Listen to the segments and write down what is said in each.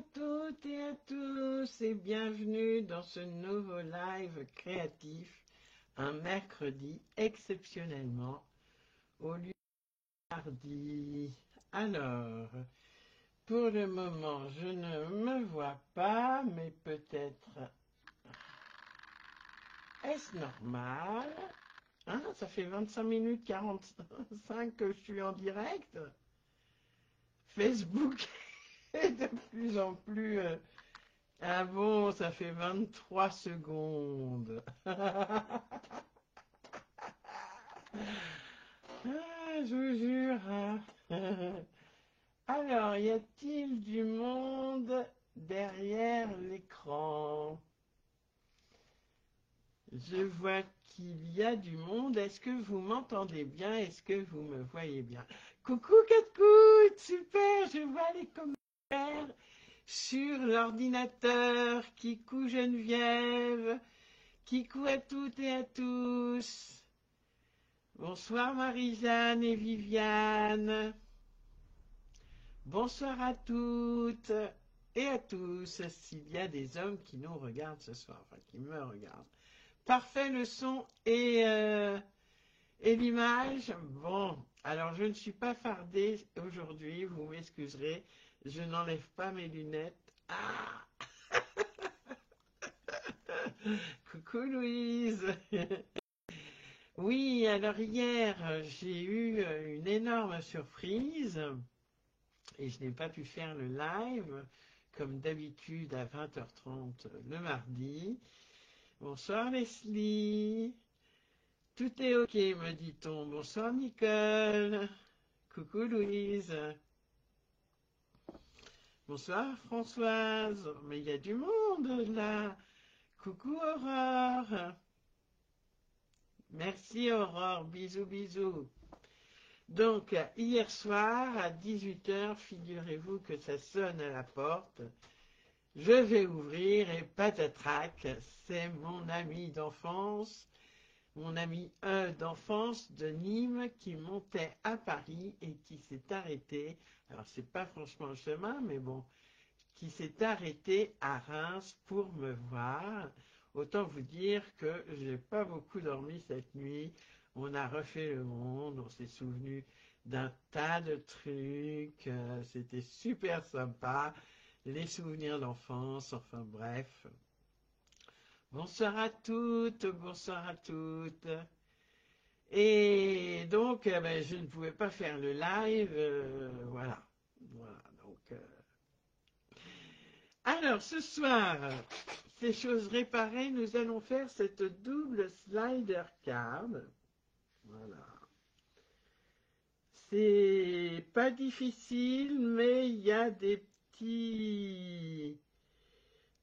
à toutes et à tous et bienvenue dans ce nouveau live créatif, un mercredi exceptionnellement au lieu de mardi. Alors, pour le moment, je ne me vois pas, mais peut-être est-ce normal? Hein, ça fait 25 minutes 45 que je suis en direct. Facebook est de plus en plus... Ah bon, ça fait 23 secondes. Ah, je vous jure. Hein. Alors, y a-t-il du monde derrière l'écran? Je vois qu'il y a du monde. Est-ce que vous m'entendez bien? Est-ce que vous me voyez bien? Coucou Catcout, super, je vois les commentaires sur l'ordinateur. Kikou Geneviève, kikou à toutes et à tous. Bonsoir Marie-Jeanne et Viviane. Bonsoir à toutes et à tous, s'il y a des hommes qui nous regardent ce soir, enfin qui me regardent. Parfait le son et l'image. Bon, alors je ne suis pas fardée aujourd'hui, vous m'excuserez, je n'enlève pas mes lunettes. Ah. Coucou Louise. Oui, alors hier, j'ai eu une énorme surprise et je n'ai pas pu faire le live comme d'habitude à 20h30 le mardi. Bonsoir Leslie. Tout est ok, me dit-on. Bonsoir Nicole. Coucou Louise. Bonsoir Françoise. Mais il y a du monde là. Coucou Aurore. Merci Aurore. Bisous, bisous. Donc, hier soir, à 18h, figurez-vous que ça sonne à la porte. Je vais ouvrir et patatrac, c'est mon ami d'enfance, mon ami d'enfance de Nîmes qui montait à Paris et qui s'est arrêté, alors c'est pas franchement le chemin, mais bon, qui s'est arrêté à Reims pour me voir. Autant vous dire que j'ai pas beaucoup dormi cette nuit. On a refait le monde, on s'est souvenu d'un tas de trucs, c'était super sympa, les souvenirs d'enfance, enfin bref. Bonsoir à toutes, bonsoir à toutes. Et donc, ben, je ne pouvais pas faire le live, voilà. Voilà, donc... Alors, ce soir, ces choses réparées, nous allons faire cette double slider card. Voilà. C'est pas difficile, mais il y a des petits...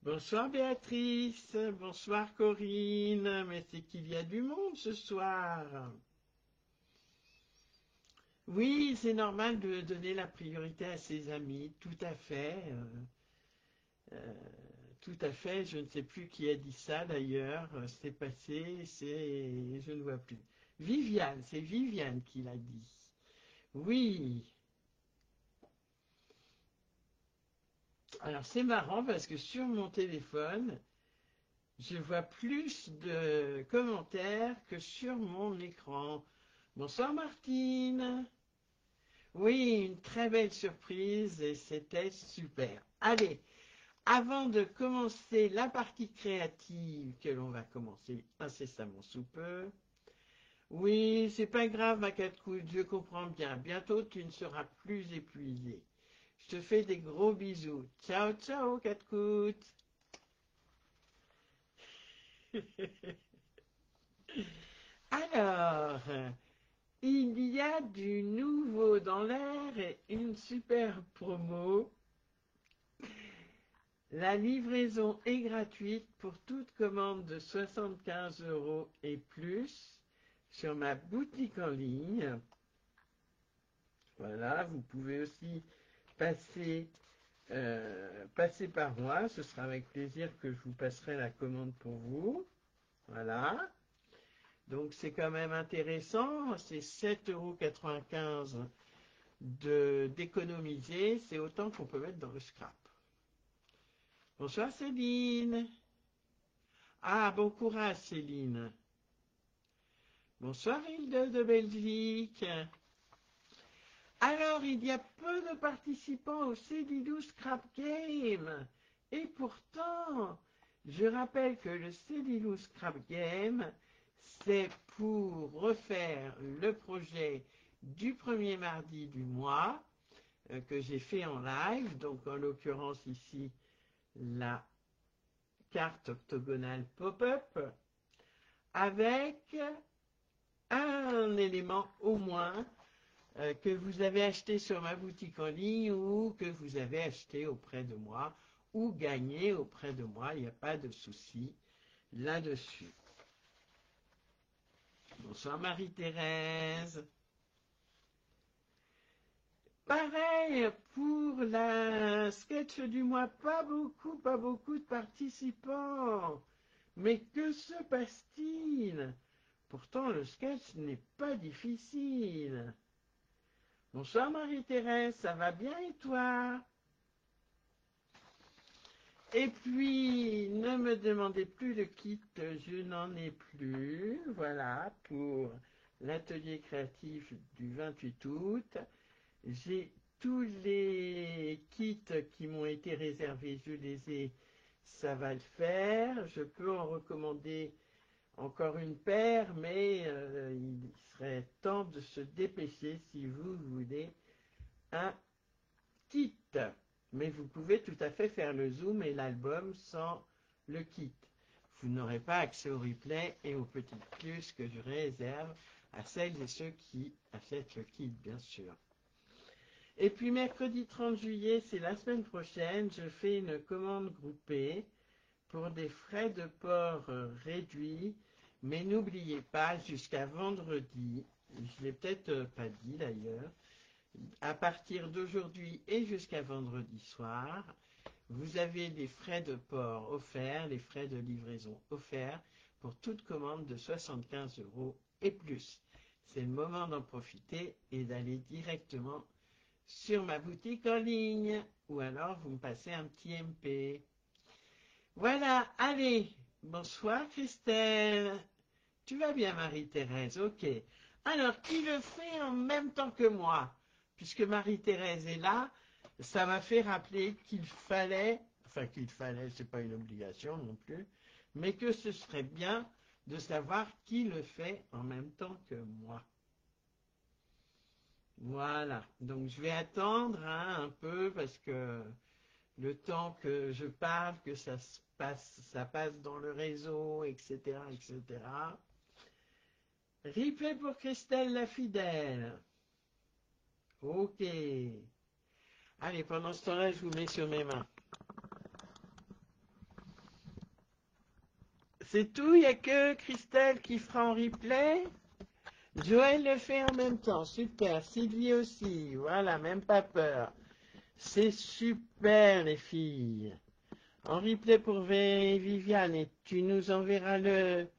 Bonsoir Béatrice, bonsoir Corinne, mais c'est qu'il y a du monde ce soir. Oui, c'est normal de donner la priorité à ses amis, tout à fait. Euh, Tout à fait, je ne sais plus qui a dit ça d'ailleurs, c'est passé, je ne vois plus. Viviane, c'est Viviane qui l'a dit. Oui, alors c'est marrant parce que sur mon téléphone, je vois plus de commentaires que sur mon écran. Bonsoir Martine. Oui, une très belle surprise et c'était super. Allez, avant de commencer la partie créative que l'on va commencer incessamment sous peu, oui, c'est pas grave ma catcouille, je comprends bien. Bientôt tu ne seras plus épuisée. Je te fais des gros bisous. Ciao, ciao catcoute. Alors, il y a du nouveau dans l'air et une super promo. La livraison est gratuite pour toute commande de 75 € et plus sur ma boutique en ligne. Voilà, vous pouvez aussi passer, passer par moi. Ce sera avec plaisir que je vous passerai la commande pour vous. Voilà. Donc c'est quand même intéressant. C'est 7,95 € d'économiser. C'est autant qu'on peut mettre dans le scrap. Bonsoir Céline. Ah, bon courage Céline. Bonsoir Hilde de Belgique. Alors, il y a peu de participants au Cédilou Scrap Game. Et pourtant, je rappelle que le Cédilou Scrap Game, c'est pour refaire le projet du premier mardi du mois que j'ai fait en live. Donc, en l'occurrence ici, la carte octogonale pop-up avec un élément au moins que vous avez acheté sur ma boutique en ligne ou que vous avez acheté auprès de moi ou gagné auprès de moi, il n'y a pas de souci là-dessus. Bonsoir Marie-Thérèse. Pareil pour la sketch du mois, pas beaucoup de participants. Mais que se passe-t-il? Pourtant le sketch n'est pas difficile. Bonsoir Marie-Thérèse, ça va bien et toi? Et puis, ne me demandez plus le kit, je n'en ai plus. Voilà, pour l'atelier créatif du 28 août. J'ai tous les kits qui m'ont été réservés, je les ai, ça va le faire. Je peux en recommander encore une paire, mais il serait temps de se dépêcher si vous voulez un kit. Mais vous pouvez tout à fait faire le zoom et l'album sans le kit. Vous n'aurez pas accès au replay et aux petites plus que je réserve à celles et ceux qui achètent le kit, bien sûr. Et puis mercredi 30 juillet, c'est la semaine prochaine, je fais une commande groupée pour des frais de port réduits. Mais n'oubliez pas, jusqu'à vendredi, je ne l'ai peut-être pas dit d'ailleurs, à partir d'aujourd'hui et jusqu'à vendredi soir, vous avez des frais de port offerts, les frais de livraison offerts pour toute commande de 75 € et plus. C'est le moment d'en profiter et d'aller directement sur ma boutique en ligne ou alors vous me passez un petit MP. Voilà, allez, bonsoir Christelle. Tu vas bien Marie-Thérèse, ok. Alors, qui le fait en même temps que moi? Puisque Marie-Thérèse est là, ça m'a fait rappeler c'est pas une obligation non plus, mais que ce serait bien de savoir qui le fait en même temps que moi. Voilà, donc je vais attendre un peu parce que le temps que je parle, que ça passe dans le réseau, etc., etc. Replay pour Christelle la fidèle. Ok. Allez, pendant ce temps-là, je vous mets sur mes mains. C'est tout, il n'y a que Christelle qui fera en replay. Joël le fait en même temps, super. Sylvie aussi, voilà, même pas peur. C'est super, les filles. En replay pour Viviane, et tu nous enverras le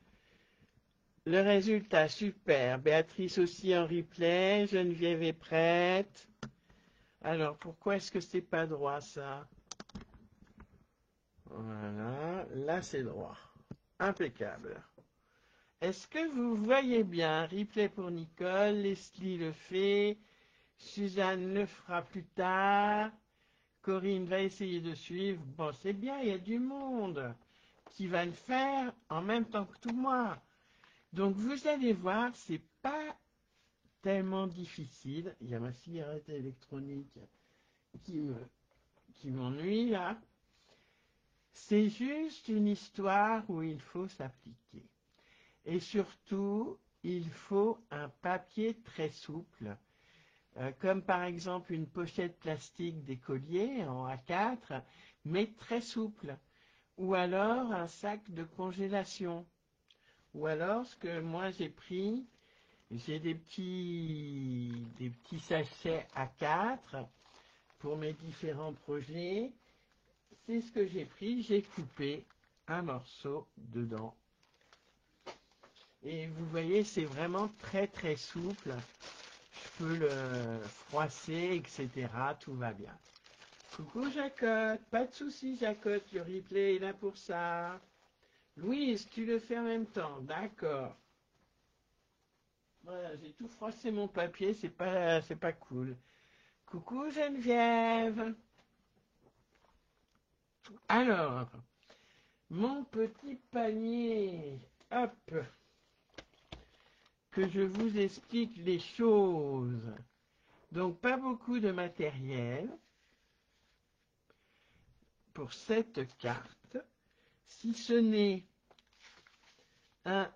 résultat, super. Béatrice aussi en replay, Geneviève est prête. Alors, pourquoi est-ce que c'est pas droit, ça? Voilà, là c'est droit. Impeccable. Est-ce que vous voyez bien? Replay pour Nicole, Leslie le fait, Suzanne le fera plus tard, Corinne va essayer de suivre. Bon, c'est bien, il y a du monde qui va le faire en même temps que tout moi. Donc vous allez voir, c'est pas tellement difficile. Il y a ma cigarette électronique qui m'ennuie là. C'est juste une histoire où il faut s'appliquer. Et surtout, il faut un papier très souple, comme par exemple une pochette plastique d'écolier en A4, mais très souple. Ou alors un sac de congélation. Ou alors ce que moi j'ai pris, j'ai des petits sachets A4 pour mes différents projets. C'est ce que j'ai pris, j'ai coupé un morceau dedans. Et vous voyez, c'est vraiment très souple. Je peux le froisser, etc. Tout va bien. Coucou Jacotte, pas de soucis Jacotte, le replay est là pour ça. Louise, tu le fais en même temps, d'accord. Voilà, j'ai tout froissé mon papier, c'est pas cool. Coucou Geneviève. Alors, mon petit panier, hop, que je vous explique les choses. Donc, pas beaucoup de matériel pour cette carte, si ce n'est un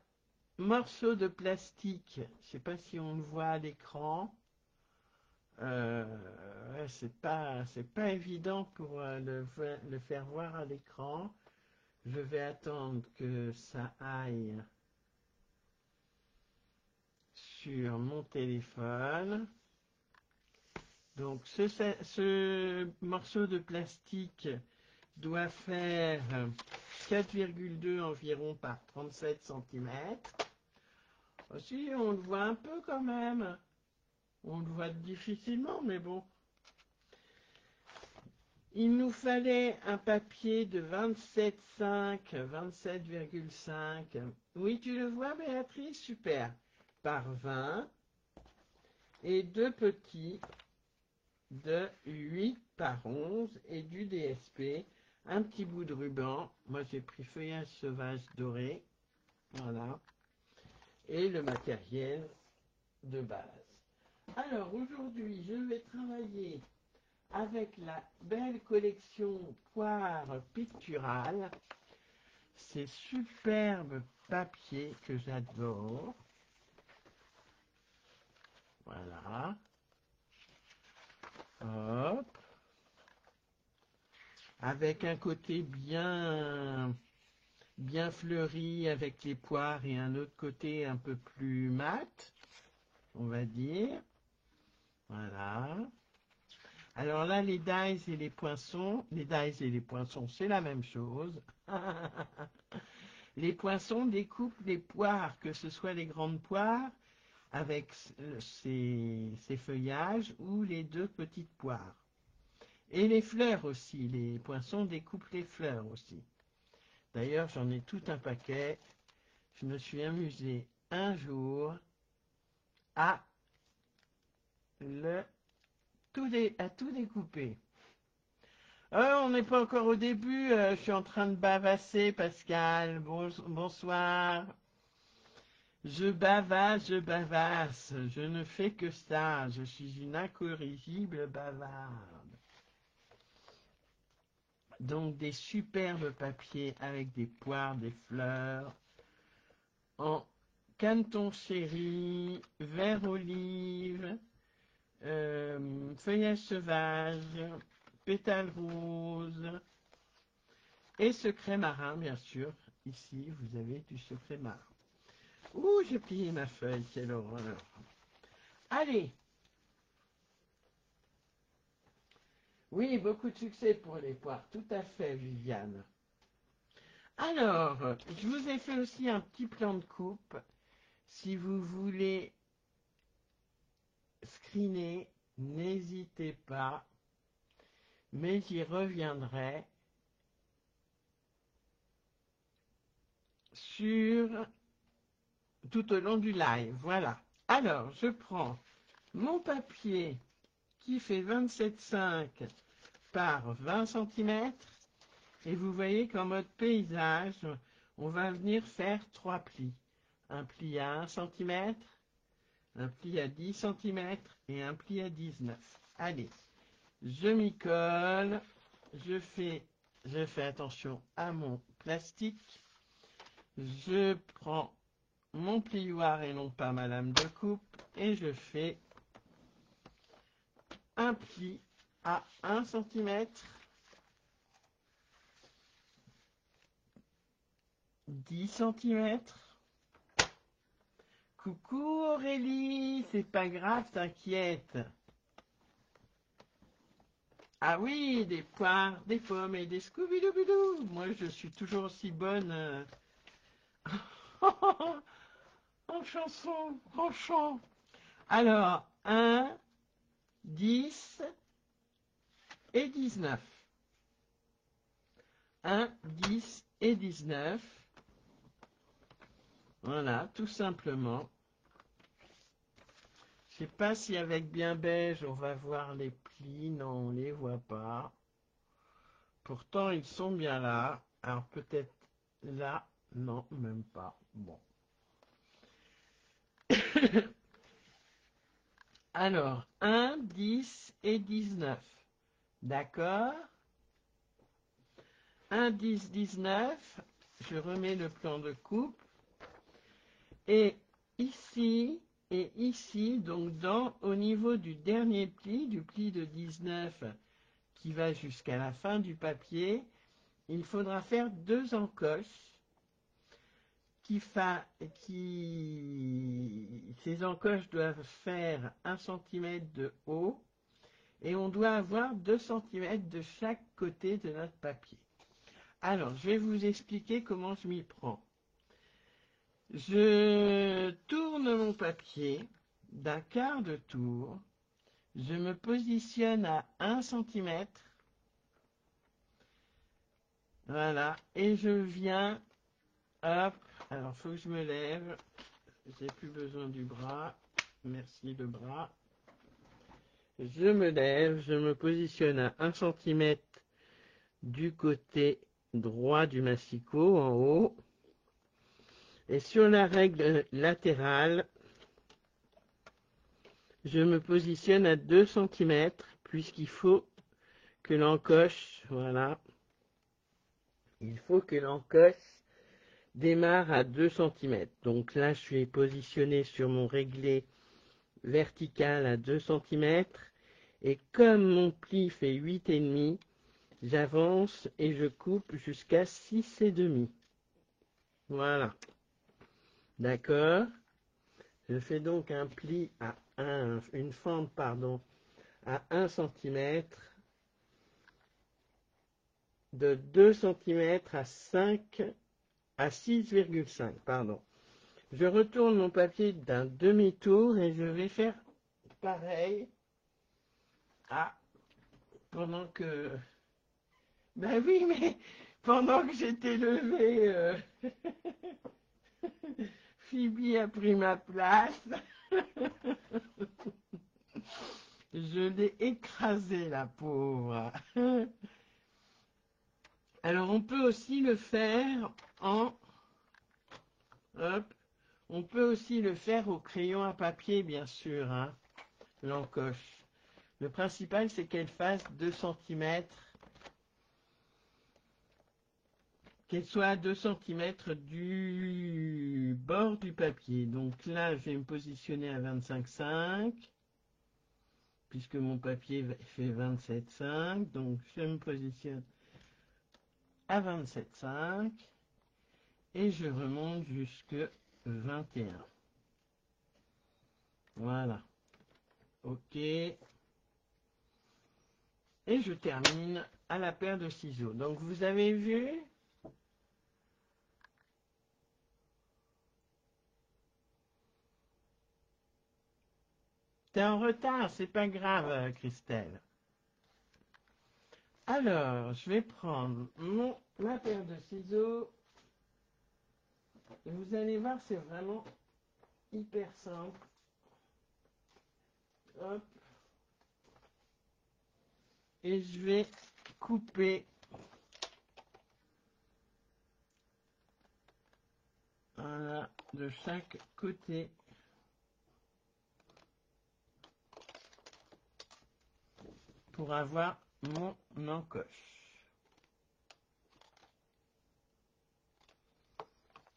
morceau de plastique. Je ne sais pas si on le voit à l'écran. C'est pas évident pour le faire voir à l'écran. Je vais attendre que ça aille sur mon téléphone. Donc ce morceau de plastique doit faire 4,2 environ par 37 cm. Aussi, on le voit un peu quand même. On le voit difficilement, mais bon. Il nous fallait un papier de 27,5, 27,5. Oui, tu le vois, Béatrice? Super. Par 20. Et deux petits de 8 par 11 et du DSP. Un petit bout de ruban. Moi, j'ai pris feuillage sauvage doré. Voilà. Et le matériel de base. Alors, aujourd'hui, je vais travailler avec la belle collection Poire Picturale. Ces superbes papiers que j'adore. Voilà. Hop. Avec un côté bien fleuri avec les poires et un autre côté un peu plus mat, on va dire. Voilà. Alors là, les dies et les poinçons, c'est la même chose. Les poinçons découpent les poires, que ce soit les grandes poires avec ces feuillages ou les deux petites poires. Et les fleurs aussi, les poinçons découpent les fleurs aussi. D'ailleurs, j'en ai tout un paquet. Je me suis amusé un jour à tout découper. On n'est pas encore au début, je suis en train de bavasser, Pascal. Bonsoir. Je bavasse, je ne fais que ça. Je suis une incorrigible bavarde. Donc des superbes papiers avec des poires, des fleurs, en caneton chéri, vert olive, feuillage sauvage, pétales roses et secret marin, bien sûr. Ici, vous avez du secret marin. Ouh, j'ai plié ma feuille, quelle horreur. Allez. Oui, beaucoup de succès pour les poires, tout à fait, Viviane. Alors, je vous ai fait aussi un petit plan de coupe. Si vous voulez screener, n'hésitez pas, mais j'y reviendrai tout au long du live. Voilà. Alors, je prends mon papier qui fait 27,5 par 20 cm et vous voyez qu'en mode paysage, on va venir faire 3 plis. Un pli à 1 cm, un pli à 10 cm et un pli à 19. Allez, je m'y colle, je fais attention à mon plastique, je prends mon plioir et non pas ma lame de coupe et je fais un pli à 1 cm, 10 cm. Coucou Aurélie, c'est pas grave, t'inquiète. Ah oui, des poires, des pommes et des scooby-doo. Moi, je suis toujours aussi bonne en chanson, en chant. Alors, 1, 10, et 19. 1, 10 et 19. Voilà, tout simplement. Je sais pas si avec bien beige, on va voir les plis. Non, on les voit pas. Pourtant, ils sont bien là. Alors, peut-être là. Non, même pas. Bon. Alors, 1, 10 et 19. D'accord? 1, 10, 19. Je remets le plan de coupe. Et ici, donc au niveau du dernier pli, du pli de 19 qui va jusqu'à la fin du papier, il faudra faire 2 encoches ces encoches doivent faire 1 cm de haut et on doit avoir 2 cm de chaque côté de notre papier. Alors, je vais vous expliquer comment je m'y prends. Je tourne mon papier d'un quart de tour, je me positionne à 1 cm, voilà, et je viens, hop, alors il faut que je me lève, j'ai plus besoin du bras, merci le bras, je me lève, je me positionne à 1 cm du côté droit du massicot en haut, et sur la règle latérale, je me positionne à 2 cm puisqu'il faut que l'encoche, voilà, il faut que l'encoche démarre à 2 cm. Donc là, je suis positionné sur mon réglé vertical à 2 cm. Et comme mon pli fait 8,5, j'avance et je coupe jusqu'à 6,5. Voilà. D'accord? Je fais donc un pli à une fente, pardon, à 1 cm, de 2 cm à 6,5, pardon. Je retourne mon papier d'un demi-tour et je vais faire pareil. Ah, pendant que... Ben oui, mais pendant que j'étais levé, Phoebe a pris ma place. Je l'ai écrasée, la pauvre. Alors, on peut aussi le faire en... Hop. On peut aussi le faire au crayon à papier, bien sûr, hein, l'encoche. Le principal, c'est qu'elle fasse 2 cm, qu'elle soit à 2 cm du bord du papier. Donc là, je vais me positionner à 25,5, puisque mon papier fait 27,5. Donc je me positionne à 27,5 et je remonte jusque 21. Voilà. OK. Et je termine à la paire de ciseaux. Donc vous avez vu, t'es en retard, c'est pas grave, Christelle. Alors, je vais prendre ma paire de ciseaux. Et vous allez voir, c'est vraiment hyper simple. Hop. Et je vais couper, voilà, de chaque côté. Pour avoir mon encoche.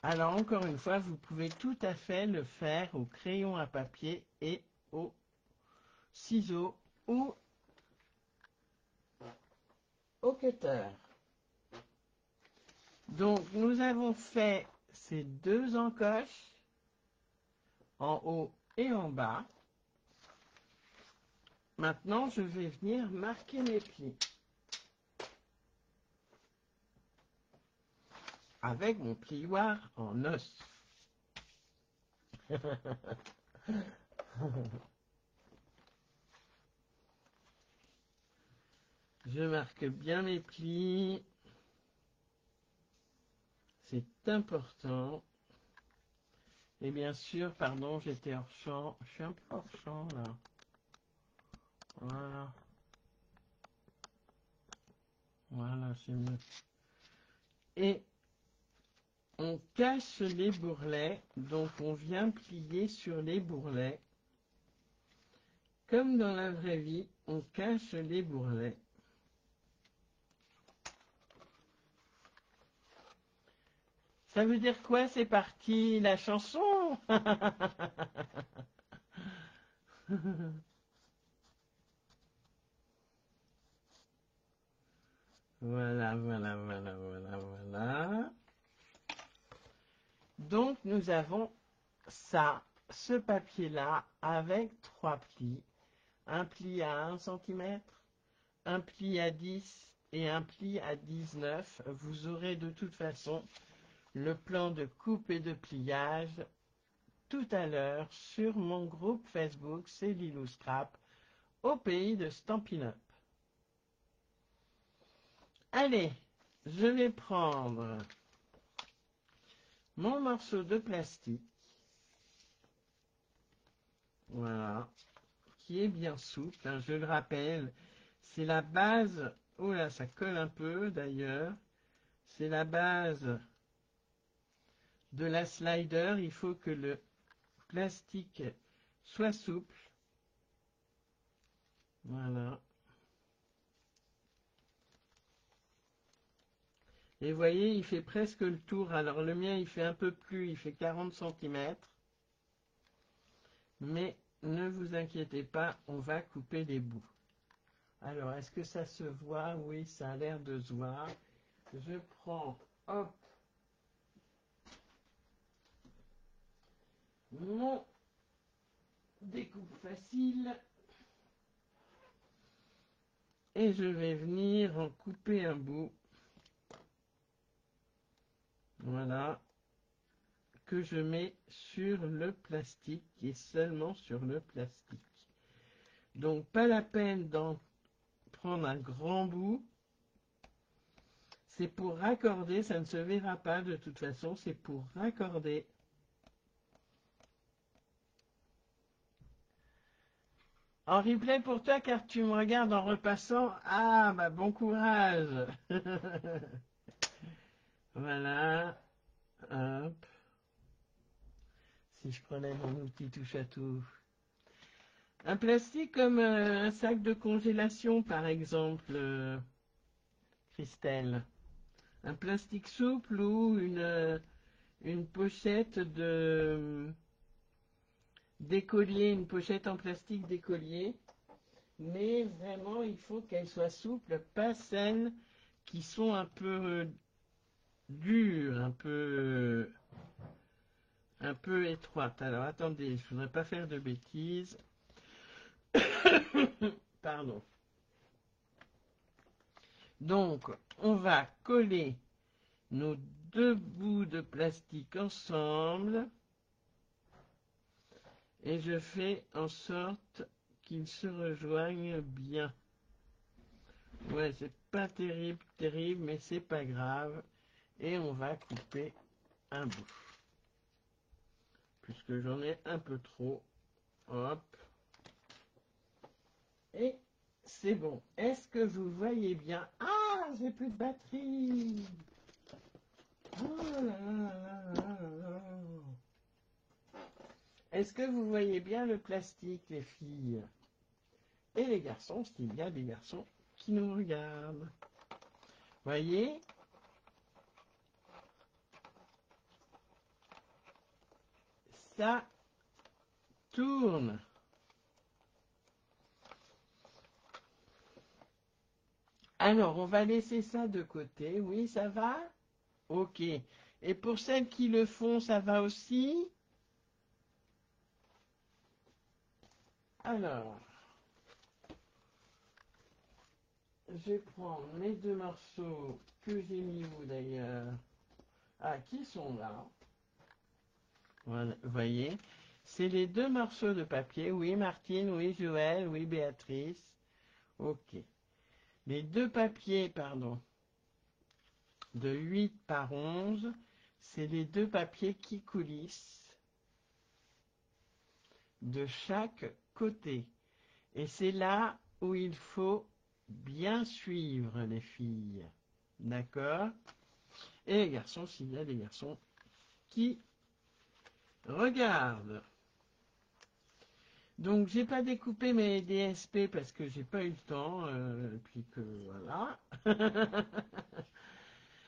Alors, encore une fois, vous pouvez tout à fait le faire au crayon à papier et au ciseau ou au cutter. Donc, nous avons fait ces 2 encoches en haut et en bas. Maintenant, je vais venir marquer mes plis avec mon plioir en os. Je marque bien mes plis. C'est important. Et bien sûr, pardon, j'étais hors champ. Je suis un peu hors champ là. Voilà. Voilà, c'est mieux. Et on cache les bourrelets. Donc on vient plier sur les bourrelets. Comme dans la vraie vie, on cache les bourrelets. Ça veut dire quoi? C'est parti, la chanson. Voilà, voilà, voilà, voilà, voilà. Donc nous avons ça, ce papier-là, avec 3 plis. Un pli à 1 cm, un pli à 10 et un pli à 19. Vous aurez de toute façon le plan de coupe et de pliage tout à l'heure sur mon groupe Facebook, c'est Lilou Scrap, au pays de Stampin' Up. Allez, je vais prendre mon morceau de plastique, voilà, qui est bien souple, hein, je le rappelle, c'est la base, oh là, ça colle un peu d'ailleurs, c'est la base de la slider, il faut que le plastique soit souple, voilà. Et vous voyez, il fait presque le tour, alors le mien il fait un peu plus, il fait 40 cm, mais ne vous inquiétez pas, on va couper les bouts. Alors, est-ce que ça se voit? Oui, ça a l'air de se voir. Je prends, hop, mon découpe facile et je vais venir en couper un bout. Voilà, que je mets sur le plastique et seulement sur le plastique. Donc, pas la peine d'en prendre un grand bout. C'est pour raccorder, ça ne se verra pas de toute façon, c'est pour raccorder. En replay pour toi car tu me regardes en repassant. Ah, bah bon courage. Voilà. Hop. Si je prenais mon outil touche à tout. Un plastique comme un sac de congélation par exemple, Christelle. Un plastique souple ou une pochette d'écolier, une pochette en plastique d'écolier. Mais vraiment, il faut qu'elle soit souple, pas celles qui sont un peu dures, un peu étroites. Alors attendez, je ne voudrais pas faire de bêtises. Pardon. Donc, on va coller nos 2 bouts de plastique ensemble et je fais en sorte qu'ils se rejoignent bien. Ouais, c'est pas terrible, terrible, mais c'est pas grave. Et on va couper un bout. Puisque j'en ai un peu trop. Hop. Et c'est bon. Est-ce que vous voyez bien? Ah, j'ai plus de batterie. Oh là là là là. Est-ce que vous voyez bien le plastique, les filles? Et les garçons, s'il y a des garçons qui nous regardent. Voyez? Ça tourne. Alors, on va laisser ça de côté. Oui, ça va? Ok. Et pour celles qui le font, ça va aussi? Alors, je vais prendre mes 2 morceaux que j'ai mis où d'ailleurs? Ah, qui sont là? Voilà, vous voyez? C'est les 2 morceaux de papier. Oui, Martine, oui, Joël, oui, Béatrice. Ok. Les deux papiers, pardon, de 8 par 11, c'est les deux papiers qui coulissent de chaque côté. Et c'est là où il faut bien suivre les filles. D'accord? Et les garçons, s'il y a des garçons qui regardent. Donc, j'ai pas découpé mes DSP parce que j'ai pas eu le temps, puis que voilà.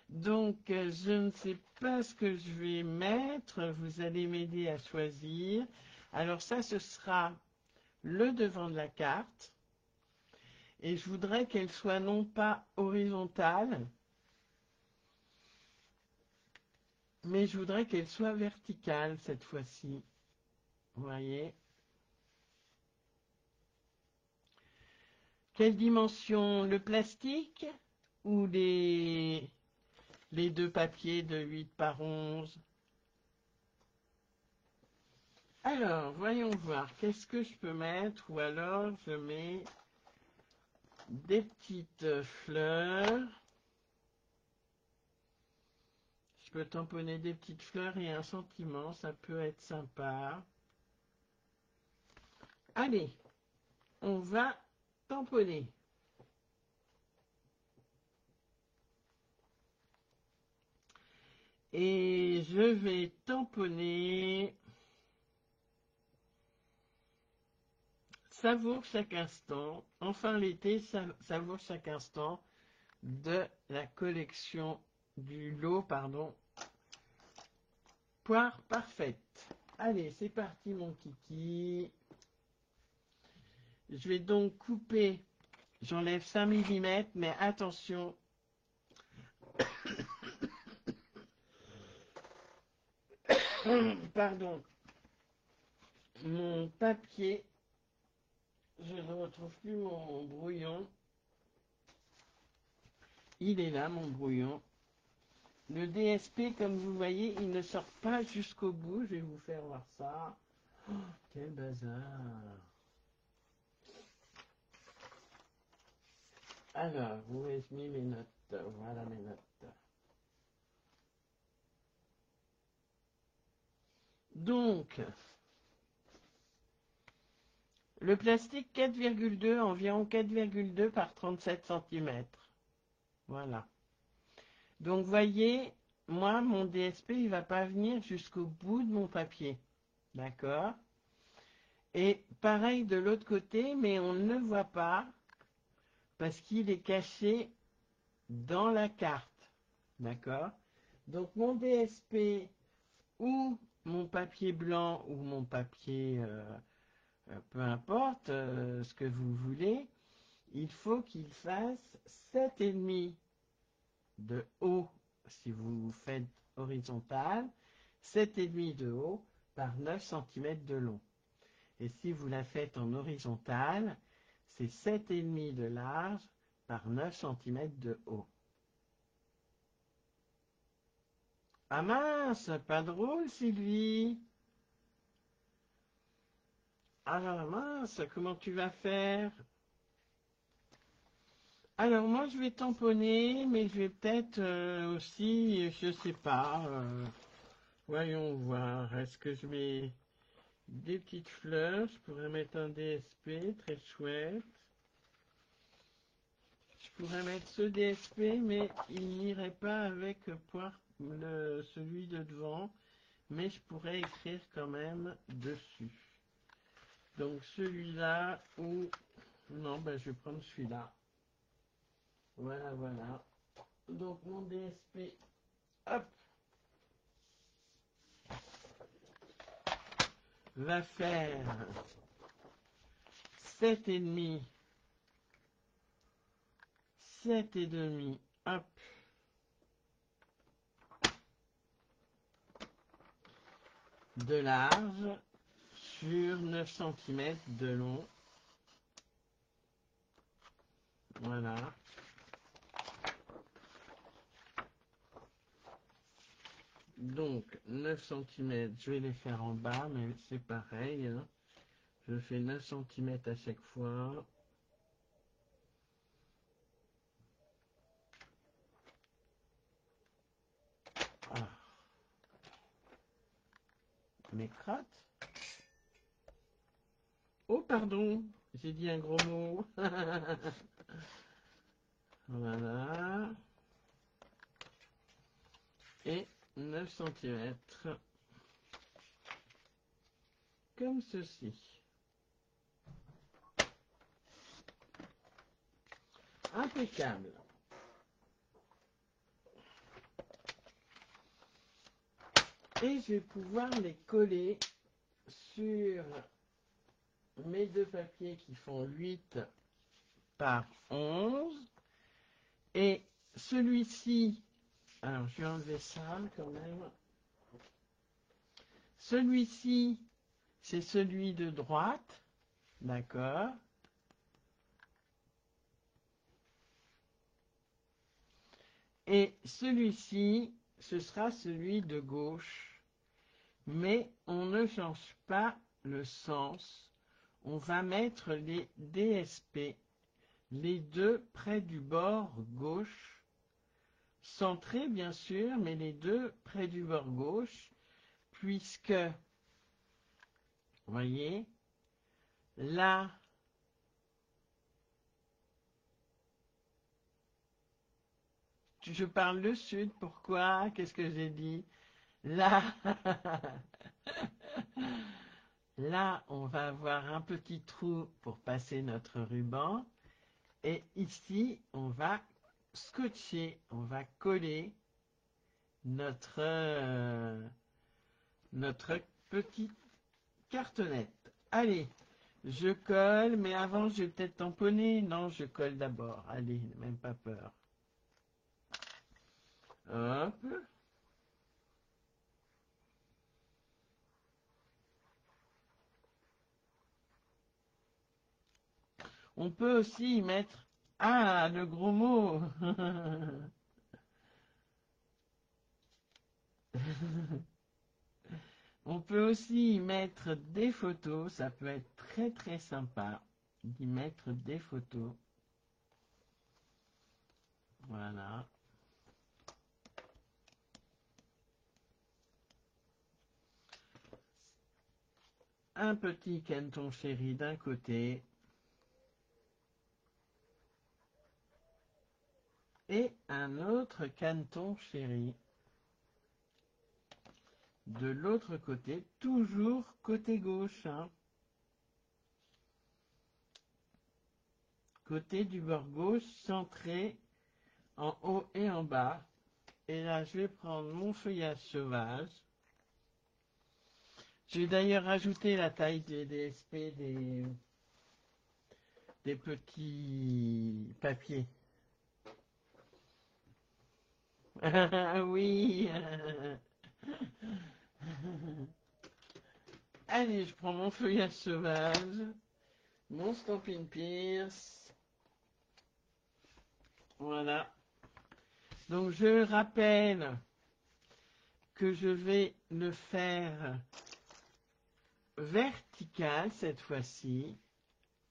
Donc, je ne sais pas ce que je vais mettre. Vous allez m'aider à choisir. Alors ça, ce sera le devant de la carte. Et je voudrais qu'elle soit non pas horizontale, mais je voudrais qu'elle soit verticale cette fois-ci. Vous voyez? Quelle dimension? Le plastique ou les deux papiers de 8 par 11? Alors, voyons voir. Qu'est-ce que je peux mettre? Ou alors, je mets des petites fleurs. Je peux tamponner des petites fleurs et un sentiment. Ça peut être sympa. Allez, on va tamponner. Et je vais tamponner. Savoure chaque instant. Enfin l'été, savoure chaque instant de la collection du lot, pardon. Poire parfaite. Allez, c'est parti mon kiki. Je vais donc couper. J'enlève 5 mm, mais attention. Pardon. Mon papier. Je ne retrouve plus mon brouillon. Il est là, mon brouillon. Le DSP, comme vous voyez, il ne sort pas jusqu'au bout. Je vais vous faire voir ça. Oh, quel bazar. Alors, où ai-je mis mes notes? Voilà mes notes. Donc, le plastique 4,2, environ 4,2 par 37 cm. Voilà. Donc, voyez, moi, mon DSP, il ne va pas venir jusqu'au bout de mon papier. D'accord? Et pareil de l'autre côté, mais on ne le voit pas parce qu'il est caché dans la carte. D'accord? Donc, mon DSP ou mon papier blanc ou mon papier, peu importe ce que vous voulez, il faut qu'il fasse 7,5 de haut si vous faites horizontal, 7,5 de haut par 9 cm de long. Et si vous la faites en horizontal, c'est 7,5 de large par 9 cm de haut. Ah mince, pas drôle Sylvie. Ah mince, comment tu vas faire? Alors moi je vais tamponner, mais je vais peut-être aussi, je sais pas, voyons voir, est-ce que je mets des petites fleurs? Je pourrais mettre un DSP, très chouette. Je pourrais mettre ce DSP, mais il n'irait pas avec celui de devant, mais je pourrais écrire quand même dessus. Donc celui-là ou... Non, ben, je vais prendre celui-là. Voilà, voilà. Donc mon DSP, hop, va faire 7,5, 7,5, hop, de large sur 9 cm de long. Voilà. Donc 9 cm, je vais les faire en bas, mais c'est pareil. Hein. Je fais 9 cm à chaque fois. mes crottes. Oh, pardon, j'ai dit un gros mot. Voilà. Et 9 centimètres. Comme ceci. Impeccable. Et je vais pouvoir les coller sur mes deux papiers qui font 8 par 11. Et celui-ci, alors je vais enlever ça quand même. Celui-ci, c'est celui de droite, d'accord. Et celui-ci, ce sera celui de gauche. Mais on ne change pas le sens. On va mettre les DSP, les deux près du bord gauche, centrés bien sûr, mais les deux près du bord gauche, puisque, vous voyez, là, je parle le sud, pourquoi? Qu'est-ce que j'ai dit? Là, là, on va avoir un petit trou pour passer notre ruban. Et ici, on va scotcher, on va coller notre petite cartonnette. Allez, je colle, mais avant, je vais peut-être tamponner. Non, je colle d'abord. Allez, même pas peur. Hop. On peut aussi y mettre... Ah, le gros mot. On peut aussi y mettre des photos. Ça peut être très très sympa d'y mettre des photos. Voilà. Un petit canton chéri d'un côté et un autre canton chéri de l'autre côté, toujours côté gauche, hein. Côté du bord gauche, centré en haut et en bas. Et là, je vais prendre mon feuillage sauvage. Je vais d'ailleurs rajouter la taille des DSP des petits papiers. Oui. Allez, je prends mon feuillage sauvage, mon Stampin' Pierce. Voilà. Donc je rappelle que je vais le faire vertical cette fois-ci,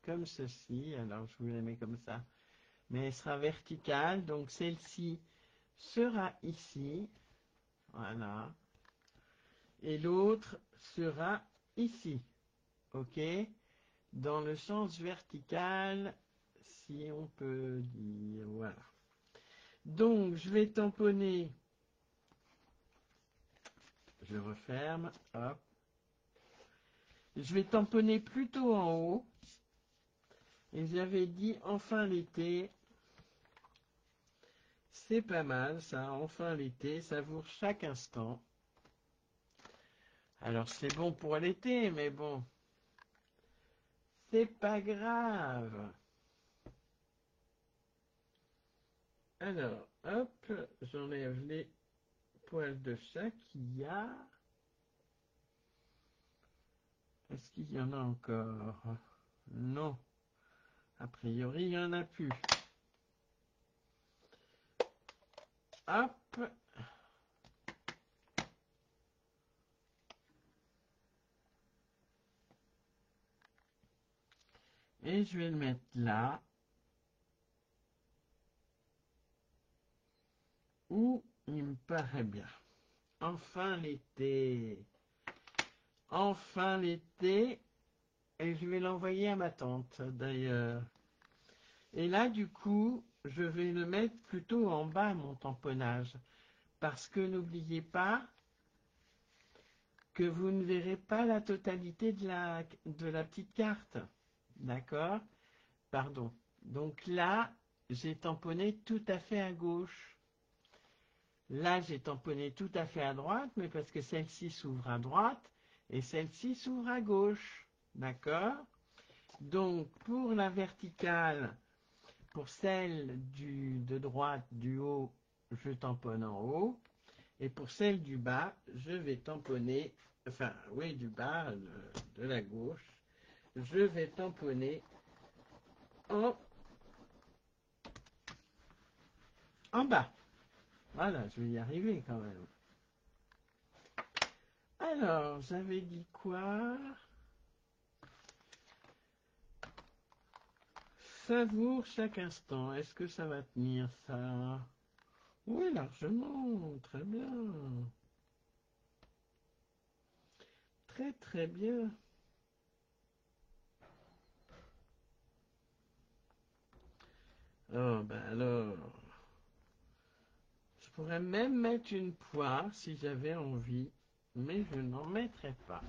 comme ceci. Alors je vous la mets comme ça, mais elle sera verticale. Donc celle-ci sera ici, voilà, et l'autre sera ici, ok, dans le sens vertical, si on peut dire, voilà. Donc je vais tamponner, je referme, hop. Je vais tamponner plutôt en haut. Et j'avais dit enfin l'été. C'est pas mal ça, enfin l'été, savoure chaque instant. Alors c'est bon pour l'été, mais bon, c'est pas grave. Alors, hop, j'enlève les poils de chat qu'il y a. Est-ce qu'il y en a encore? Non. A priori, il n'y en a plus. Hop. Et je vais le mettre là. Où il me paraît bien. Enfin l'été. enfin l'été, et je vais l'envoyer à ma tante d'ailleurs. Et là, du coup, je vais le mettre plutôt en bas, mon tamponnage, parce que n'oubliez pas que vous ne verrez pas la totalité de la petite carte. D'accord? Pardon. Donc là, j'ai tamponné tout à fait à gauche. Là, j'ai tamponné tout à fait à droite, mais parce que celle-ci s'ouvre à droite et celle-ci s'ouvre à gauche. D'accord? Donc, pour la verticale, pour celle de droite, du haut, je tamponne en haut. Et pour celle du bas, je vais tamponner, enfin, oui, du bas, de la gauche, je vais tamponner en bas. Voilà, je vais y arriver quand même. Alors, j'avais dit quoi? Savoure chaque instant. Est-ce que ça va tenir ça? Oui, largement. Très bien. Très très bien. Oh, ben alors. Je pourrais même mettre une poire si j'avais envie, mais je n'en mettrai pas.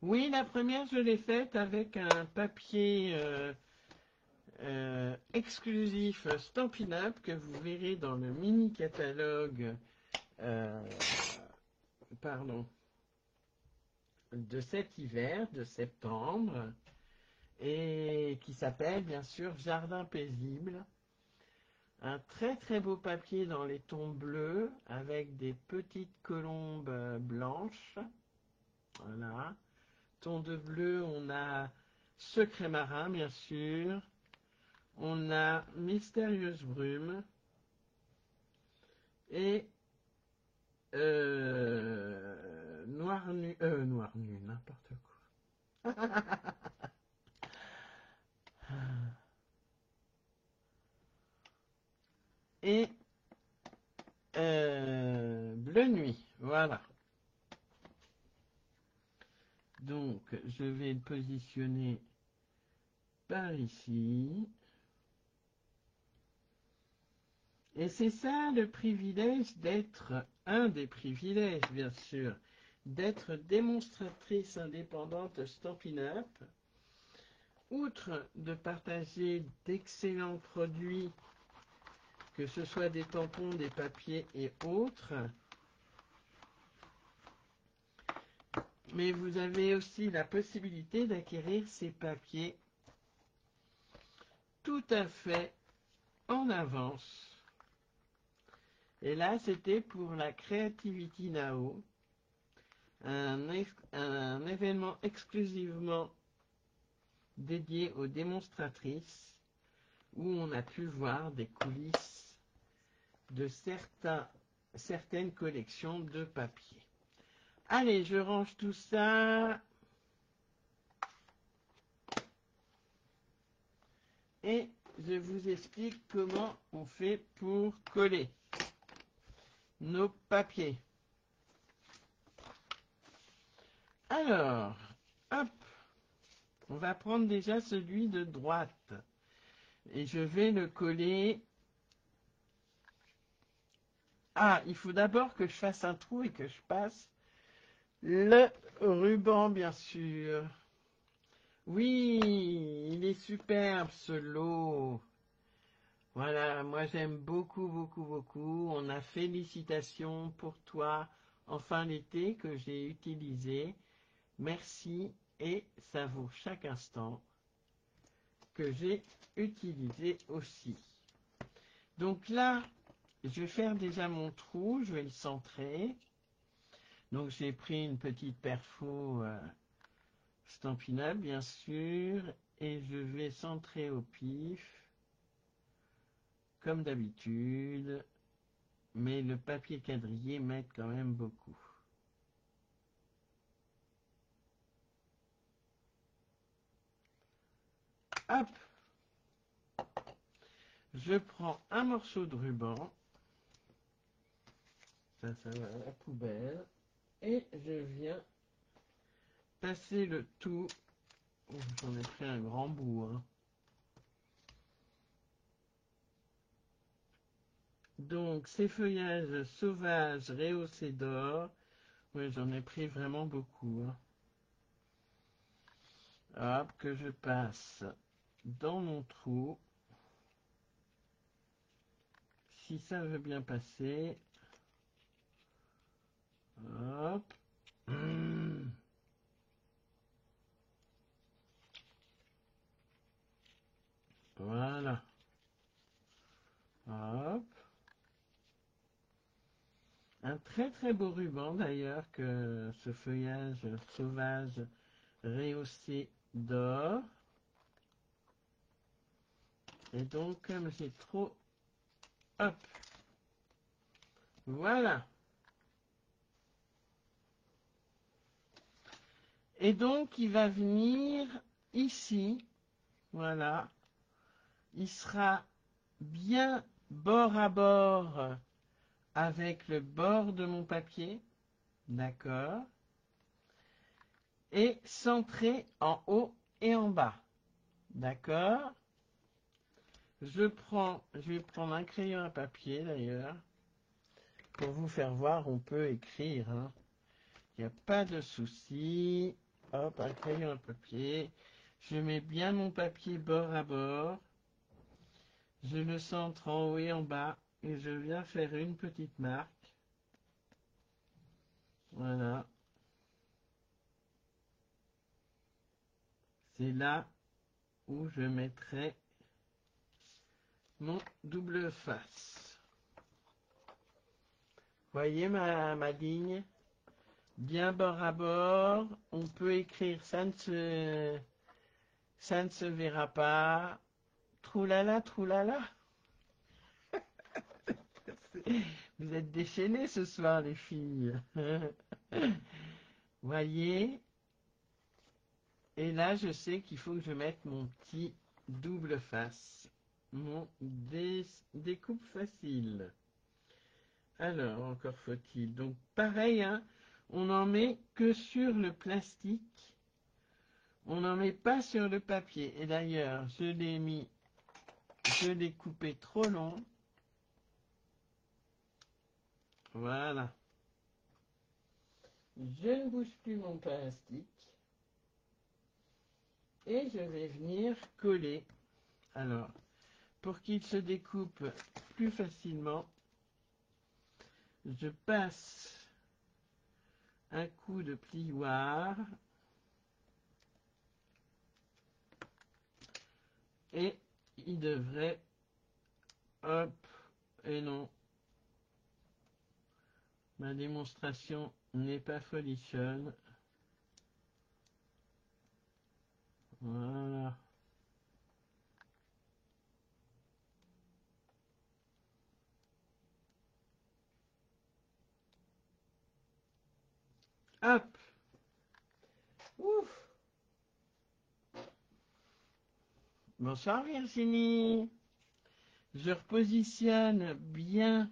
Oui, la première, je l'ai faite avec un papier exclusif Stampin' Up que vous verrez dans le mini catalogue euh, pardon, de cet hiver, de septembre, et qui s'appelle bien sûr Jardin paisible. Un très très beau papier dans les tons bleus avec des petites colombes blanches. Voilà. Ton de bleu, on a Secret marin, bien sûr. On a Mystérieuse brume. Et Noir nu, n'importe quoi. Et Bleu nuit, voilà. Donc, je vais le positionner par ici. Et c'est ça le privilège d'être, un des privilèges bien sûr, d'être démonstratrice indépendante Stampin' Up. Outre de partager d'excellents produits, que ce soit des tampons, des papiers et autres, mais vous avez aussi la possibilité d'acquérir ces papiers tout à fait en avance. Et là, c'était pour la Creativity Now, un événement exclusivement dédié aux démonstratrices, où on a pu voir des coulisses de certaines collections de papier. Allez, je range tout ça. Et je vous explique comment on fait pour coller nos papiers. Alors, hop, on va prendre déjà celui de droite. Et je vais le coller. Ah, il faut d'abord que je fasse un trou et que je passe le ruban, bien sûr. Oui, il est superbe ce lot. Voilà, moi j'aime beaucoup, beaucoup, beaucoup. On a félicitations pour toi, enfin l'été que j'ai utilisé. Merci et ça vaut chaque instant que j'ai utilisé aussi. Donc là, je vais faire déjà mon trou, je vais le centrer. Donc j'ai pris une petite perfo Stampin' Up, bien sûr, et je vais centrer au pif, comme d'habitude, mais le papier quadrillé m'aide quand même beaucoup. Hop, je prends un morceau de ruban, ça va à la poubelle, Et je viens passer le tout. Oh, j'en ai pris un grand bout, hein. Donc, ces feuillages sauvages rehaussés d'or. Oui, j'en ai pris vraiment beaucoup, hein. Hop, que je passe dans mon trou. Si ça veut bien passer. Hop. Voilà. Hop. Un très très beau ruban d'ailleurs que ce feuillage sauvage rehaussé d'or. Et donc comme j'ai trop... Hop. Voilà. Et donc il va venir ici. Voilà. Il sera bien bord à bord avec le bord de mon papier. D'accord. Et centré en haut et en bas. D'accord. Je vais prendre un crayon à papier d'ailleurs. Pour vous faire voir, on peut écrire, hein. Il n'y a pas de souci. Hop, un crayon à papier. Je mets bien mon papier bord à bord. Je le centre en haut et en bas. Et je viens faire une petite marque. Voilà. C'est là où je mettrai mon double face. Voyez ma ligne? Bien bord à bord. On peut écrire, ça ne se verra pas. Troulala, troulala. Vous êtes déchaînées ce soir, les filles. Voyez. Et là, je sais qu'il faut que je mette mon petit double face. Mon découpe facile. Alors, encore faut-il. Donc, pareil, hein, on n'en met que sur le plastique. On n'en met pas sur le papier. Et d'ailleurs, je l'ai coupé trop long. Voilà. Je ne bouge plus mon plastique. Et je vais venir coller. Alors, pour qu'il se découpe plus facilement, je passe un coup de plioir et il devrait, hop, et non, ma démonstration n'est pas folichonne. Voilà. Hop. Ouf. Bonsoir Virginie. Je repositionne bien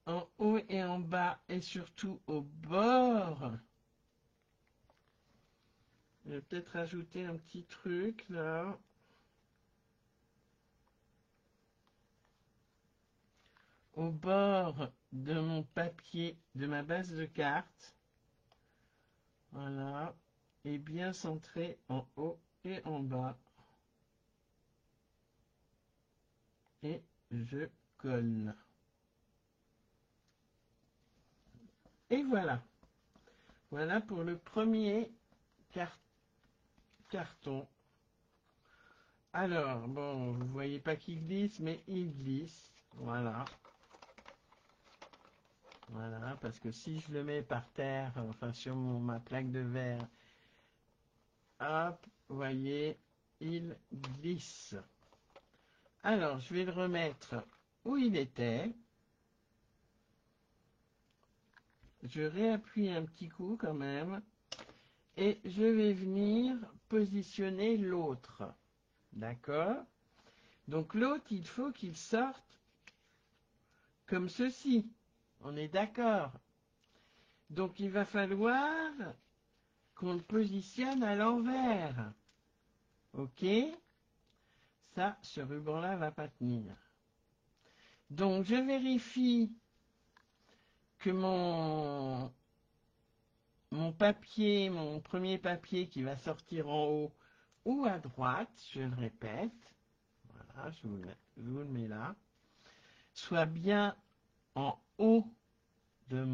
en haut et en bas et surtout au bord. Je vais peut-être ajouter un petit truc là. Au bord de mon papier, de ma base de cartes. Voilà. Et bien centré en haut et en bas. Et je colle. Et voilà. Voilà pour le premier carton. Alors, bon, vous voyez pas qu'il glisse, mais il glisse. Voilà. Voilà, parce que si je le mets par terre, enfin sur ma plaque de verre, hop, vous voyez, il glisse. Alors, je vais le remettre où il était. Je réappuie un petit coup quand même. Et je vais venir positionner l'autre. D'accord? Donc l'autre, il faut qu'il sorte comme ceci. On est d'accord? Donc il va falloir qu'on le positionne à l'envers. Ok? Ça, ce ruban-là va pas tenir. Donc je vérifie que mon papier, mon premier papier qui va sortir en haut ou à droite, je le répète, voilà, je vous le mets là, soit bien en haut de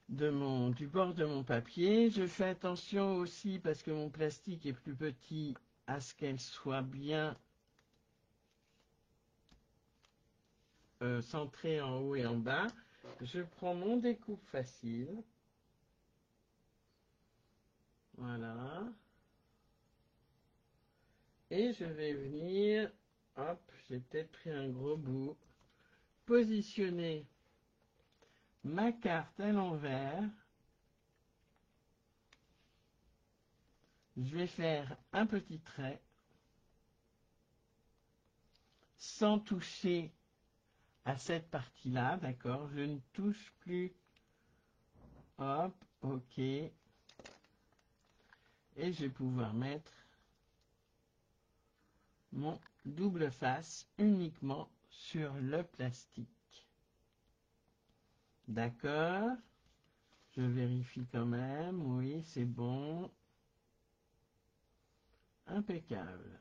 du bord de mon papier. Je fais attention aussi, parce que mon plastique est plus petit, à ce qu'elle soit bien centrée en haut et en bas. Je prends mon découpe facile. Voilà. Et je vais venir, hop, j'ai peut-être pris un gros bout, positionner ma carte à l'envers. Je vais faire un petit trait sans toucher à cette partie-là, d'accord? Je ne touche plus. Hop, ok. Et je vais pouvoir mettre mon double face uniquement sur le plastique. D'accord? Je vérifie quand même. Oui, c'est bon. Impeccable.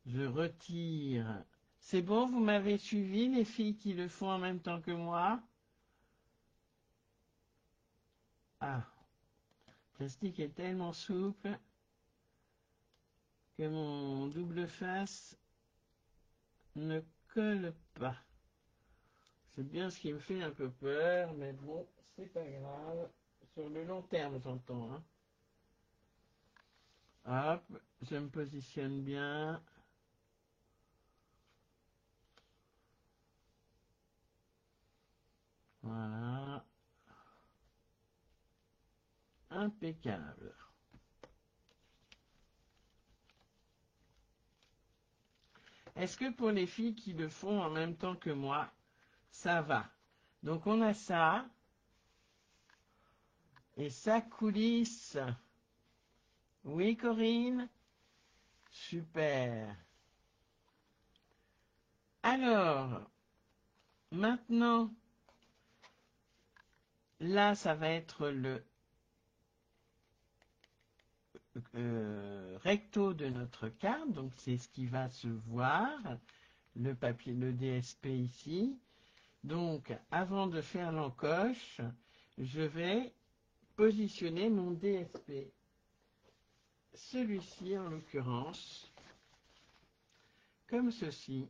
Je retire. C'est bon, vous m'avez suivi, les filles qui le font en même temps que moi? Ah, le plastique est tellement souple que mon double face ne colle pas. C'est bien ce qui me fait un peu peur, mais bon, c'est pas grave. Sur le long terme, j'entends. Hein. Hop, je me positionne bien. Voilà. Impeccable. Est-ce que pour les filles qui le font en même temps que moi, ça va? Donc on a ça. Et ça coulisse. Oui, Corinne? Super. Alors, maintenant, là, ça va être le recto de notre carte. Donc, c'est ce qui va se voir. Le papier, le DSP ici. Donc, avant de faire l'encoche, je vais positionner mon DSP. Celui-ci, en l'occurrence, comme ceci.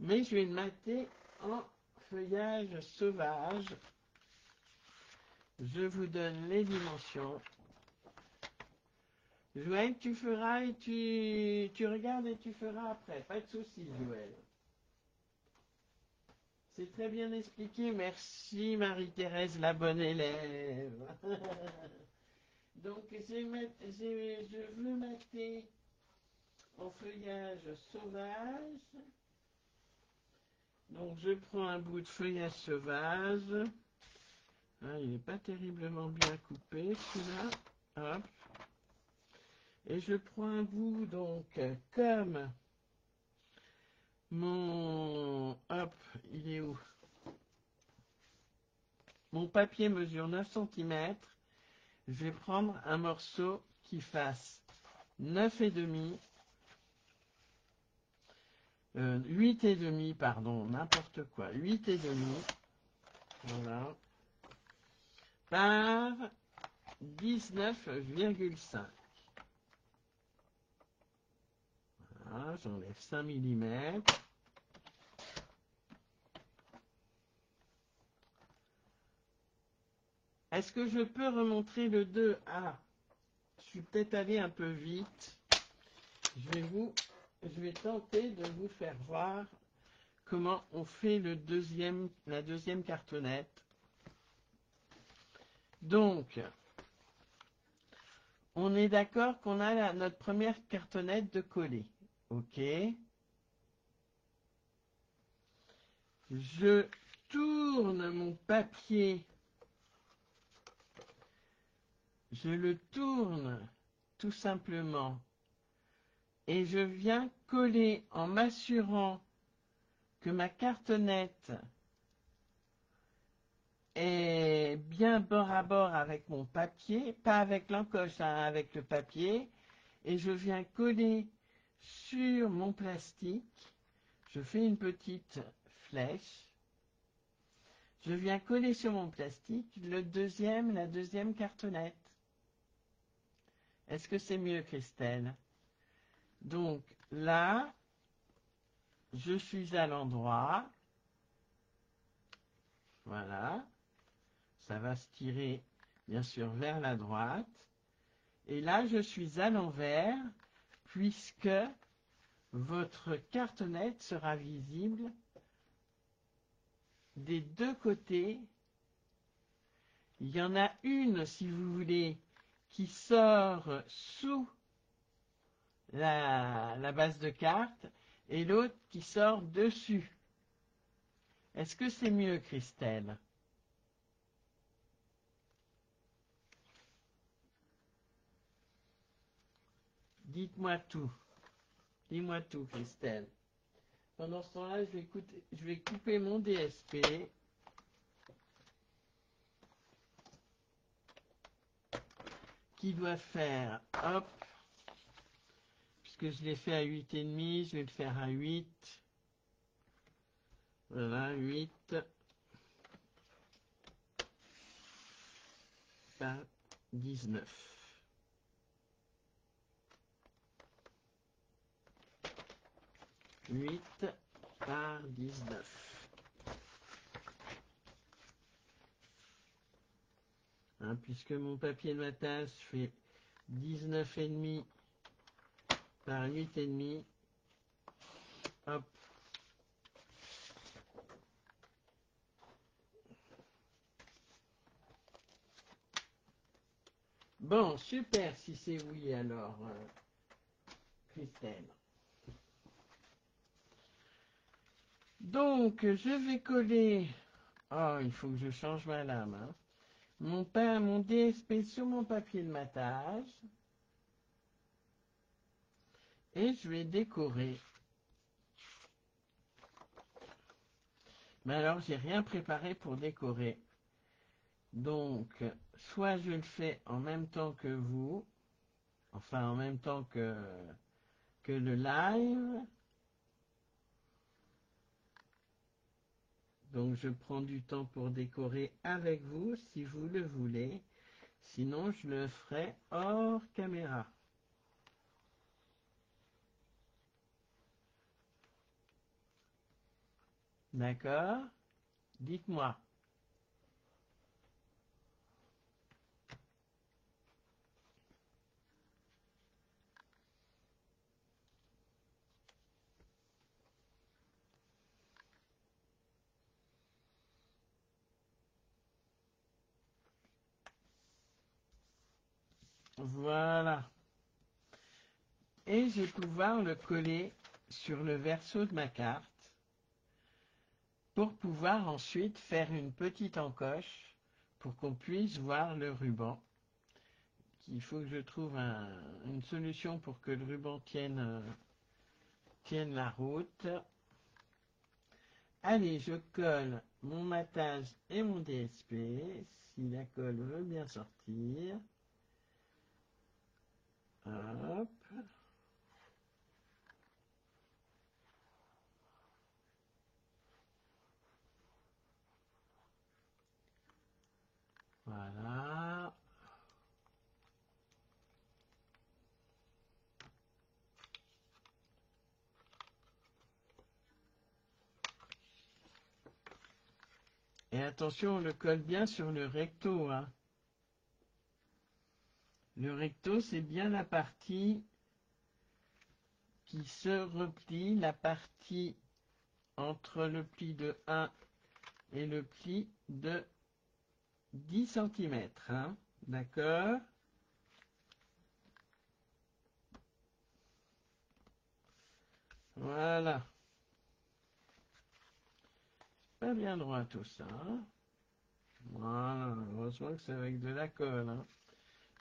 Mais je vais le mater en feuillage sauvage. Je vous donne les dimensions. Joël, tu feras et tu regardes et tu feras après. Pas de souci, Joël. C'est très bien expliqué. Merci, Marie-Thérèse, la bonne élève. Donc, je veux mater en feuillage sauvage. Donc, je prends un bout de feuillage sauvage. Ah, il n'est pas terriblement bien coupé, celui-là. Hop. Et je prends un bout, donc, comme mon... Hop, il est où? Mon papier mesure 9 cm. Je vais prendre un morceau qui fasse 9,5, 8,5, pardon, n'importe quoi, 8,5, voilà, par 19,5. Voilà, j'enlève 5 mm. Est-ce que je peux remontrer le 2? Ah, je suis peut-être allé un peu vite. Je vais tenter de vous faire voir comment on fait la deuxième cartonnette. Donc, on est d'accord qu'on a notre première cartonnette de coller. OK. je tourne mon papier, je le tourne tout simplement et je viens coller en m'assurant que ma cartonnette est bien bord à bord avec mon papier, pas avec l'encoche, hein, avec le papier, et je viens coller sur mon plastique, je fais une petite flèche, je viens coller sur mon plastique la deuxième cartonnette. Est-ce que c'est mieux, Christelle? Donc là, je suis à l'endroit, voilà, ça va se tirer bien sûr vers la droite, et là je suis à l'envers, puisque votre cartonnette sera visible des deux côtés. Il y en a une, si vous voulez, qui sort sous la base de carte et l'autre qui sort dessus. Est-ce que c'est mieux, Christelle? Dites-moi tout. Dis-moi tout, Christelle. Pendant ce temps-là, je vais couper mon DSP. Qui doit faire, hop, puisque je l'ai fait à 8,5, je vais le faire à 8. Voilà, 8 par 19. 8 par 19. Hein, puisque mon papier de ma tasse fait 19,5 par 8,5. Hop. Bon, super si c'est oui alors, Christelle. Donc, je vais coller. Oh, il faut que je change ma lame. Hein. Mon DSP sur mon papier de matage. Et je vais décorer. Mais alors, j'ai rien préparé pour décorer. Donc, soit je le fais en même temps que vous, enfin en même temps que le live. Donc, je prends du temps pour décorer avec vous, si vous le voulez. Sinon, je le ferai hors caméra. D'accord? Dites-moi. Voilà. Et je vais pouvoir le coller sur le verso de ma carte pour pouvoir ensuite faire une petite encoche pour qu'on puisse voir le ruban. Il faut que je trouve une solution pour que le ruban tienne la route. Allez, je colle mon matage et mon DSP, si la colle veut bien sortir. Hop. Voilà. Et attention, on le colle bien sur le recto. Hein. Le recto, c'est bien la partie qui se replie, la partie entre le pli de 1 et le pli de 10 cm. Hein. D'accord? Voilà. bien droit tout ça. Voilà, heureusement que c'est avec de la colle. Hein.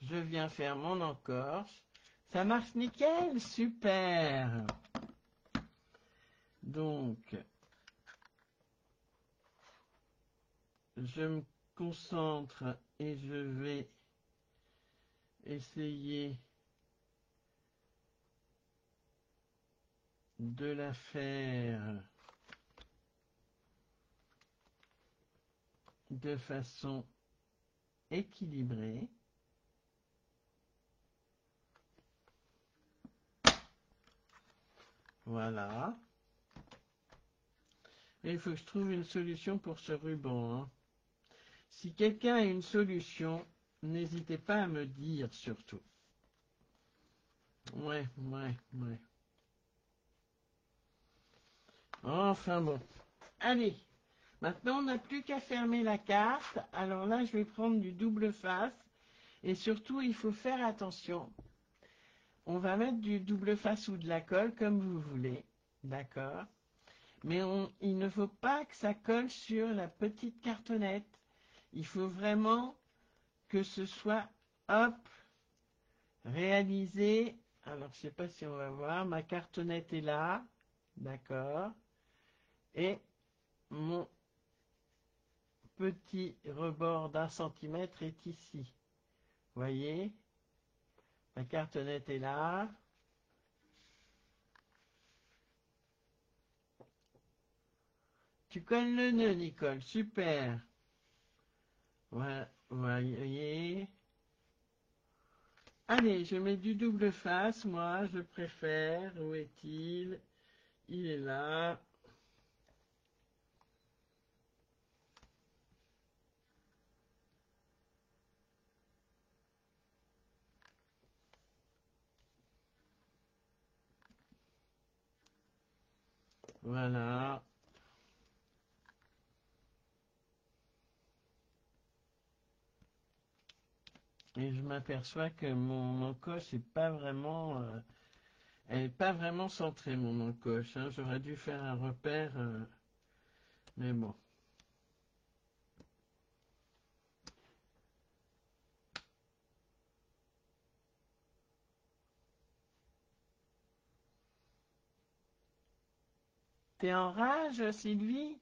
Je viens faire mon encorche. Ça marche nickel, super. Donc, je me concentre et je vais essayer de la faire de façon équilibrée. Voilà. Et il faut que je trouve une solution pour ce ruban. Hein. Si quelqu'un a une solution, n'hésitez pas à me dire surtout. Ouais. Enfin bon. Allez. Maintenant, on n'a plus qu'à fermer la carte. Alors là, je vais prendre du double face. Et surtout, il faut faire attention. On va mettre du double face ou de la colle, comme vous voulez. D'accord? Mais il ne faut pas que ça colle sur la petite cartonnette. Il faut vraiment que ce soit, hop, réalisé. Alors, je ne sais pas si on va voir. Ma cartonnette est là. D'accord? Et mon petit rebord d'1 centimètre est ici. Voyez? Ma cartonnette est là. Tu colles le nœud, Nicole. Super. Voilà, voyez. Allez, je mets du double face, moi, je préfère. Où est-il? Il est là. Voilà. Et je m'aperçois que mon encoche n'est pas vraiment... elle n'est pas vraiment centrée, mon encoche. Hein. J'aurais dû faire un repère, mais bon. T'es en rage, Sylvie?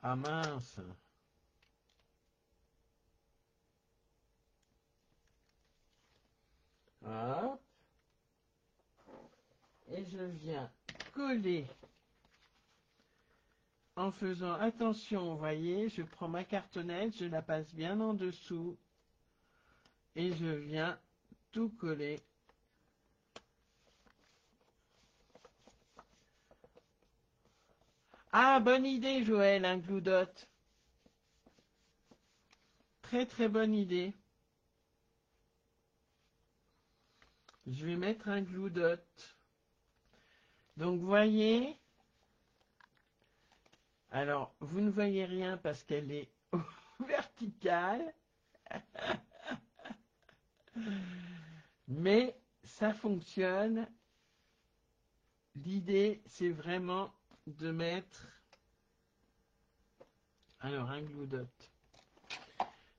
Ah mince. Hop. Et je viens coller en faisant attention, vous voyez, je prends ma cartonnette, je la passe bien en dessous et je viens tout coller. Ah, bonne idée, Joël, un glue dot. Très très bonne idée. Je vais mettre un glue dot. Donc, voyez, alors, vous ne voyez rien parce qu'elle est verticale. Mais ça fonctionne. L'idée, c'est vraiment de mettre alors un glue dot.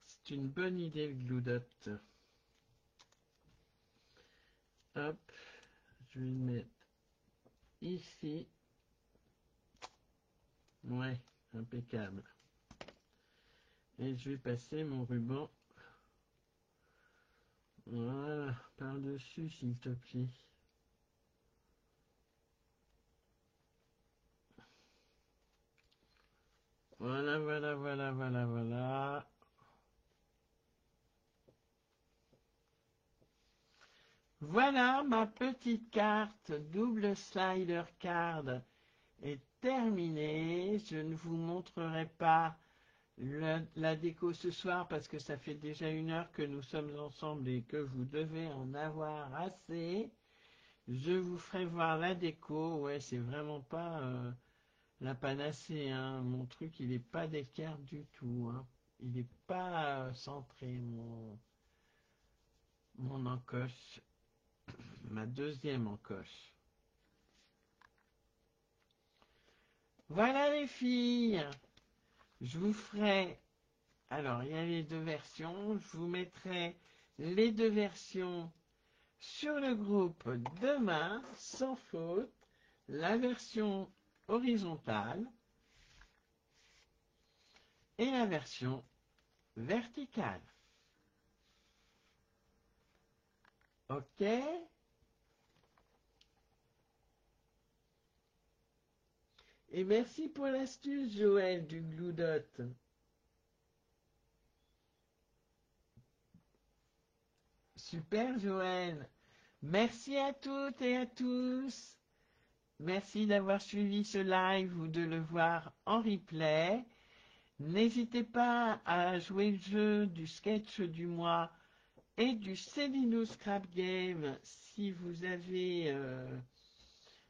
C'est une bonne idée le glue dot. Hop, je vais le mettre ici. Ouais, impeccable. Et je vais passer mon ruban. Voilà, par-dessus s'il te plaît. Voilà. Voilà, ma petite carte double slider card est terminée. Je ne vous montrerai pas la déco ce soir parce que ça fait déjà 1 heure que nous sommes ensemble et que vous devez en avoir assez. Je vous ferai voir la déco. Ouais, c'est vraiment pas la panacée. Hein. Mon truc, il n'est pas d'équerre du tout. Hein. Il n'est pas centré, mon encoche. Ma deuxième encoche. Voilà les filles, je vous ferai, alors il y a les deux versions, je vous mettrai les deux versions sur le groupe demain, sans faute, la version horizontale et la version verticale. Ok? Et merci pour l'astuce, Joël, du Glue Dot. Super, Joël. Merci à toutes et à tous. Merci d'avoir suivi ce live ou de le voir en replay. N'hésitez pas à jouer le jeu du sketch du mois et du Célineau Scrap Game si vous avez,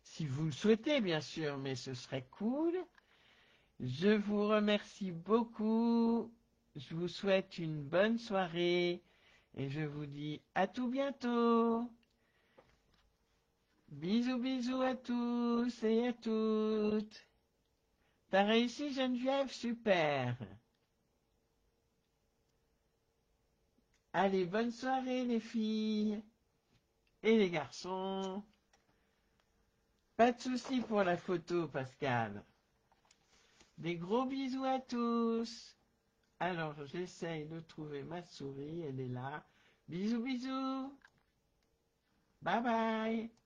si vous le souhaitez bien sûr, mais ce serait cool. Je vous remercie beaucoup. Je vous souhaite une bonne soirée et je vous dis à tout bientôt. Bisous, bisous à tous et à toutes. T'as réussi, Geneviève? Super. Allez, bonne soirée les filles et les garçons. Pas de soucis pour la photo, Pascal. Des gros bisous à tous. Alors, j'essaye de trouver ma souris, elle est là. Bisous, bisous. Bye bye.